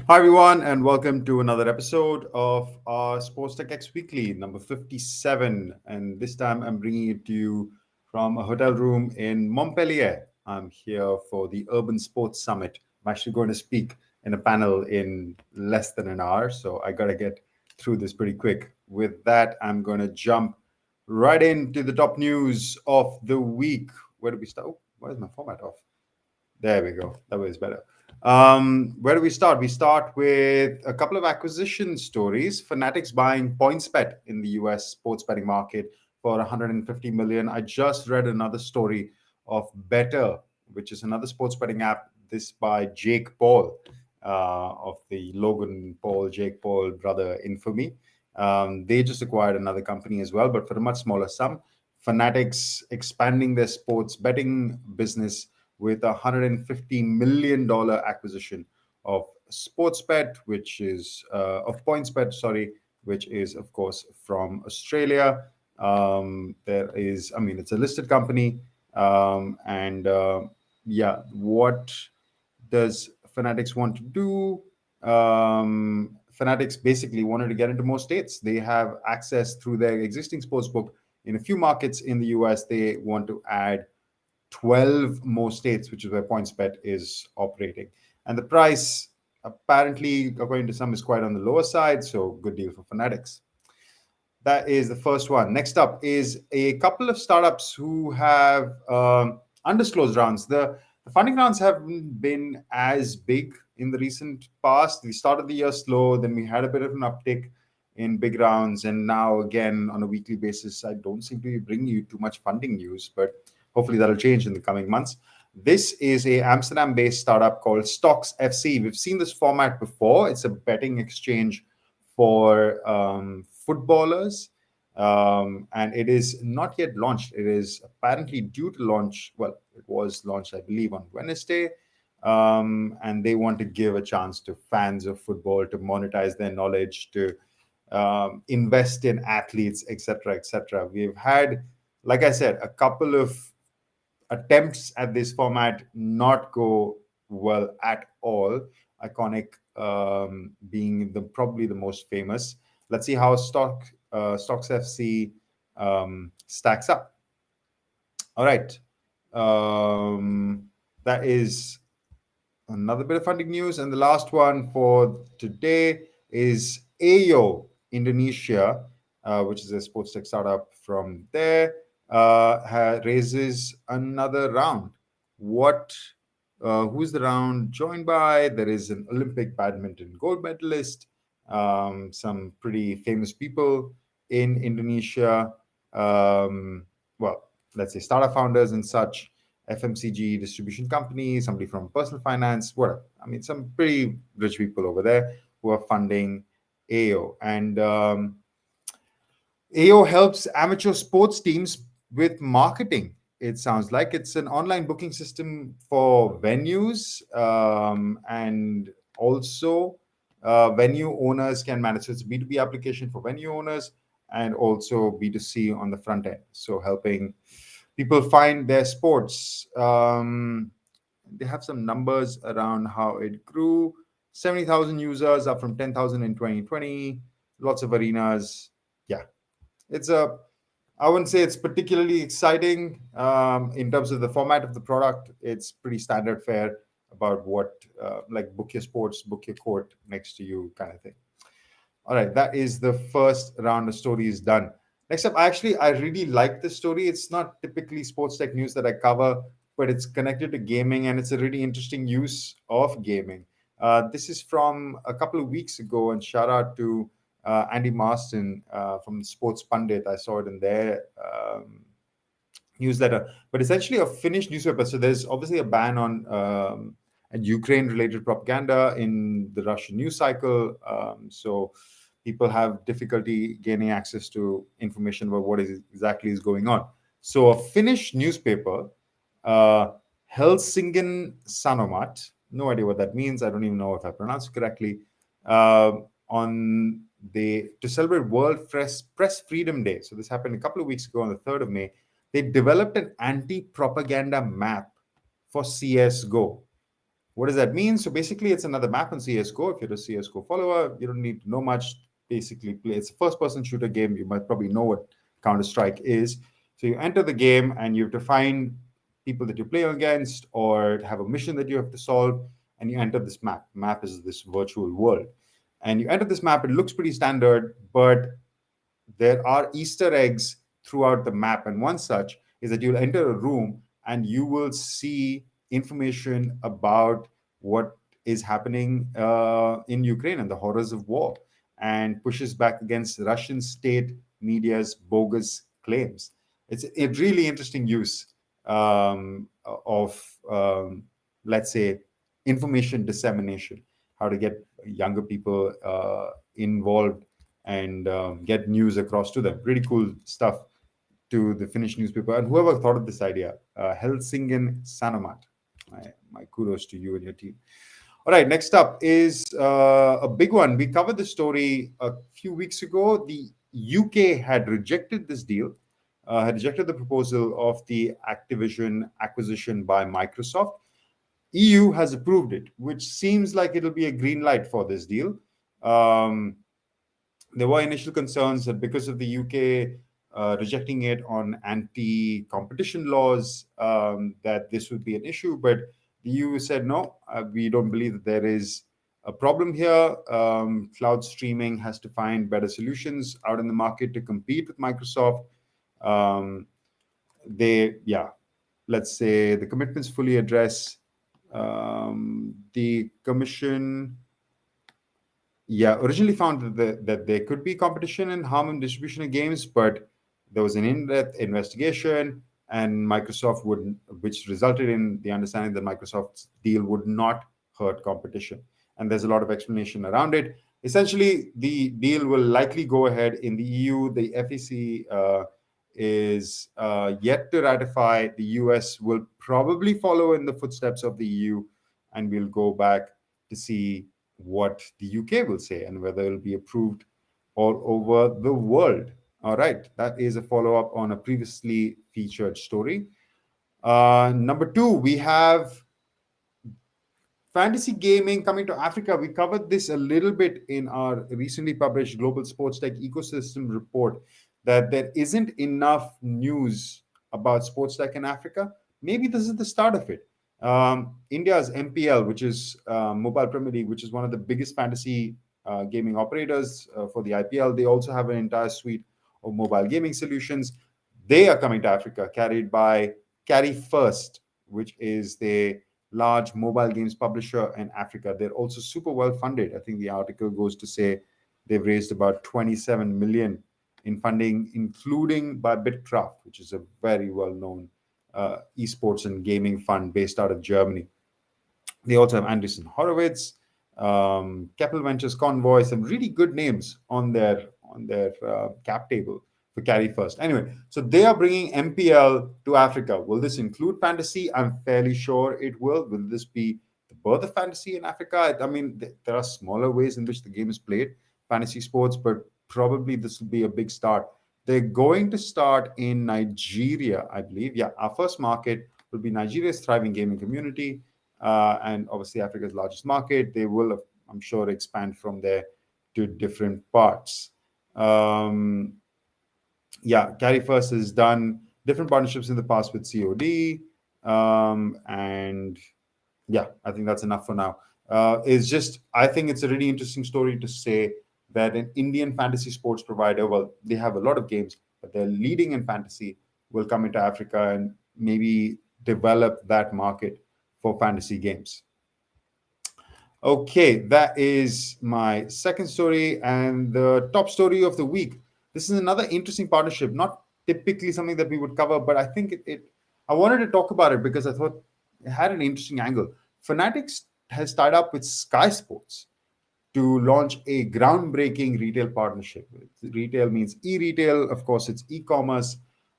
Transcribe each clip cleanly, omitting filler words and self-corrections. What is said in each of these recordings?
Hi, everyone, and welcome to another episode of our STX Weekly, number 57. And this time I'm bringing it to you from a hotel room in Montpellier. I'm here for the Urban Sports Summit. I'm actually going to speak in a panel in less than an hour, so I got to get through this pretty quick. With that, I'm going to jump right into the top news of the week. Where do we start? Oh, why is my format off? There we go. That was better. Where do we start? We start with a couple of acquisition stories. Fanatics buying PointsBet in the US sports betting market for 150 million. I just read another story of Better, which is another sports betting app. This by Jake Paul of the Logan Paul, Jake Paul brother infamy. They just acquired another company as well, but for a much smaller sum. Fanatics expanding their sports betting business with a $150 million acquisition of SportsBet, which is of PointsBet, sorry, which is of course from Australia. It's a listed company, and yeah, what does Fanatics want to do? Fanatics basically wanted to get into more states. They have access through their existing sportsbook in a few markets in the US. They want to add 12 more states, which is where PointsBet is operating. And the price, apparently, according to some, is quite on the lower side. So, good deal for Fanatics. That is the first one. Next up is a couple of startups who have undisclosed rounds. The funding rounds haven't been as big in the recent past. We started the year slow, then we had a bit of an uptick in big rounds, and now again on a weekly basis, I don't seem to be bringing you too much funding news, but hopefully that'll change in the coming months. This is a Amsterdam-based startup called STOX FC. We've seen this format before. It's a betting exchange for footballers, and it is not yet launched. It is apparently due to launch. Well, it was launched, I believe, on Wednesday, and they want to give a chance to fans of football to monetize their knowledge, to invest in athletes, etc., etc. We've had, like I said, a couple of attempts at this format not go well at all. Iconic being probably the most famous. Let's see how Stocks FC stacks up. All right, that is another bit of funding news, and the last one for today is Ayo Indonesia, which is a sports tech startup from there. Raises another round. Who's the round joined by? There is an Olympic badminton gold medalist, some pretty famous people in Indonesia. Let's say startup founders and such, FMCG distribution company, somebody from personal finance, whatever. I mean, some pretty rich people over there who are funding Ayo. And Ayo helps amateur sports teams with marketing. It sounds like it's an online booking system for venues, and also venue owners can manage. So it's a B2B application for venue owners and also B2C on the front end. So helping people find their sports. They have some numbers around how it grew. 70,000 users, up from 10,000 in 2020. Lots of arenas. Yeah, I wouldn't say it's particularly exciting in terms of the format of the product. It's pretty standard fare about what, like book your sports, book your court next to you kind of thing. All right, that is the first round of stories done. Next up, I really like this story. It's not typically sports tech news that I cover, but it's connected to gaming, and it's a really interesting use of gaming. This is from a couple of weeks ago, and shout out to Andy Marston from Sports Pundit. I saw it in their newsletter, but essentially a Finnish newspaper. So there's obviously a ban on Ukraine-related propaganda in the Russian news cycle. So people have difficulty gaining access to information about what exactly is going on. So a Finnish newspaper, Helsingin Sanomat, no idea what that means. I don't even know if I pronounced it correctly. To celebrate World Press Freedom Day. So this happened a couple of weeks ago on the 3rd of May. They developed an anti-propaganda map for CSGO. What does that mean? So basically, it's another map on CS:GO. If you're a CS:GO follower, you don't need to know much. Basically, play. It's a first-person shooter game. You might probably know what Counter-Strike is. So you enter the game and you have to find people that you play against, or have a mission that you have to solve, and you enter this map. Map is this virtual world, and you enter this map. It looks pretty standard, but there are Easter eggs throughout the map. And one such is that you'll enter a room and you will see information about what is happening in Ukraine and the horrors of war, and pushes back against Russian state media's bogus claims. It's a really interesting use of, let's say, information dissemination, how to get younger people involved and get news across to them. Pretty cool stuff to the Finnish newspaper. And whoever thought of this idea, Helsingin Sanomat, my kudos to you and your team. All right, next up is a big one. We covered the story a few weeks ago. The UK had rejected this deal, had rejected the proposal of the Activision acquisition by Microsoft. EU has approved it, which seems like it'll be a green light for this deal. There were initial concerns that because of the UK rejecting it on anti-competition laws, that this would be an issue. But the EU said, no, we don't believe that there is a problem here. Cloud streaming has to find better solutions out in the market to compete with Microsoft. Let's say the commitments fully address the Commission. Originally found that there could be competition in harm and distribution of games, but there was an in-depth investigation, and Microsoft which resulted in the understanding that Microsoft's deal would not hurt competition. And there's a lot of explanation around it. Essentially, the deal will likely go ahead in the EU. The FEC is yet to ratify. The US will probably follow in the footsteps of the EU, and we'll go back to see what the UK will say and whether it will be approved all over the world. All right, that is a follow-up on a previously featured story. Number 2, we have fantasy gaming coming to Africa. We covered this a little bit in our recently published Global Sports Tech Ecosystem report, that there isn't enough news about sports tech in Africa. Maybe this is the start of it. India's MPL, which is Mobile Premier League, which is one of the biggest fantasy gaming operators for the IPL. They also have an entire suite of mobile gaming solutions. They are coming to Africa, carried by Carry First, which is the large mobile games publisher in Africa. They're also super well funded. I think the article goes to say they've raised about 27 million in funding, including by Bitkraft, which is a very well-known esports and gaming fund based out of Germany. They also have Andreessen Horowitz, Keppel Ventures, Convoy, some really good names on their cap table for Carry First. Anyway, so they are bringing MPL to Africa. Will this include fantasy? I'm fairly sure it will. Will this be the birth of fantasy in Africa? I mean, there are smaller ways in which the game is played, fantasy sports, but probably this will be a big start. They're going to start in Nigeria, I believe. Yeah, our first market will be Nigeria's thriving gaming community, and obviously Africa's largest market. They will, I'm sure, expand from there to different parts. Carry First has done different partnerships in the past with COD, and yeah, I think that's enough for now. I think it's a really interesting story to say that an Indian fantasy sports provider, well, they have a lot of games, but they're leading in fantasy, will come into Africa and maybe develop that market for fantasy games. Okay, that is my second story, and the top story of the week. This is another interesting partnership, not typically something that we would cover, but I think I wanted to talk about it because I thought it had an interesting angle. Fanatics has tied up with Sky Sports to launch a groundbreaking retail partnership. Retail means e-retail. Of course, it's e-commerce.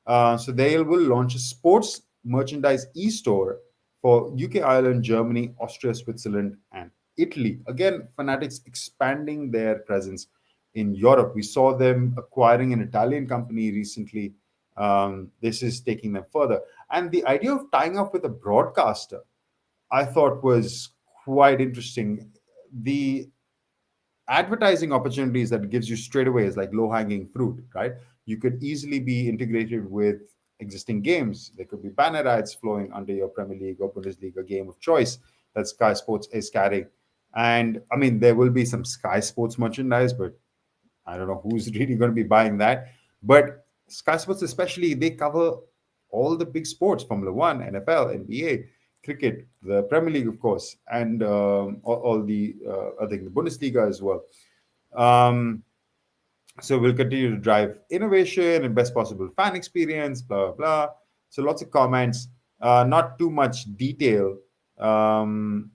So they will launch a sports merchandise e-store for UK, Ireland, Germany, Austria, Switzerland, and Italy. Again, Fanatics expanding their presence in Europe. We saw them acquiring an Italian company recently. This is taking them further. And the idea of tying up with a broadcaster, I thought was quite interesting. The advertising opportunities that it gives you straight away is like low hanging fruit, right? You could easily be integrated with existing games. There could be banner ads flowing under your Premier League or Bundesliga game of choice that Sky Sports is carrying. And I mean, there will be some Sky Sports merchandise, but I don't know who's really going to be buying that. But Sky Sports, especially, they cover all the big sports: Formula One, NFL, NBA, cricket, the Premier League, of course, and all the I think the Bundesliga as well. Um, so we'll continue to drive innovation and best possible fan experience, blah blah blah. So lots of comments, not too much detail. Um,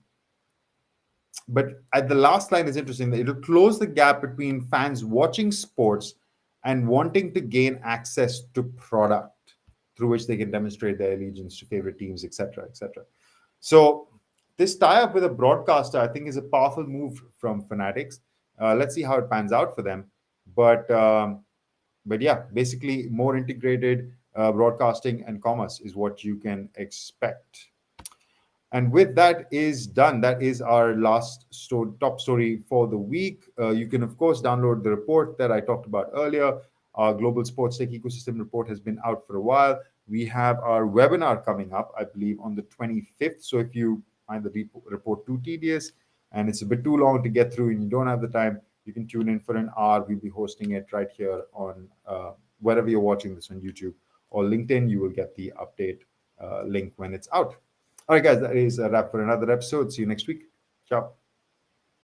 but at the last line is interesting. It'll close the gap between fans watching sports and wanting to gain access to product through which they can demonstrate their allegiance to favorite teams, etc., etc. So this tie-up with a broadcaster, I think, is a powerful move from Fanatics. Let's see how it pans out for them. But but yeah, basically more integrated broadcasting and commerce is what you can expect. And with that is done. That is our last top story for the week. You can, of course, download the report that I talked about earlier. Our Global Sports Tech Ecosystem report has been out for a while. We have our webinar coming up, I believe, on the 25th. So if you find the report too tedious and it's a bit too long to get through and you don't have the time, you can tune in for an hour. We'll be hosting it right here on wherever you're watching this on YouTube or LinkedIn. You will get the update link when it's out. All right, guys, that is a wrap for another episode. See you next week. Ciao.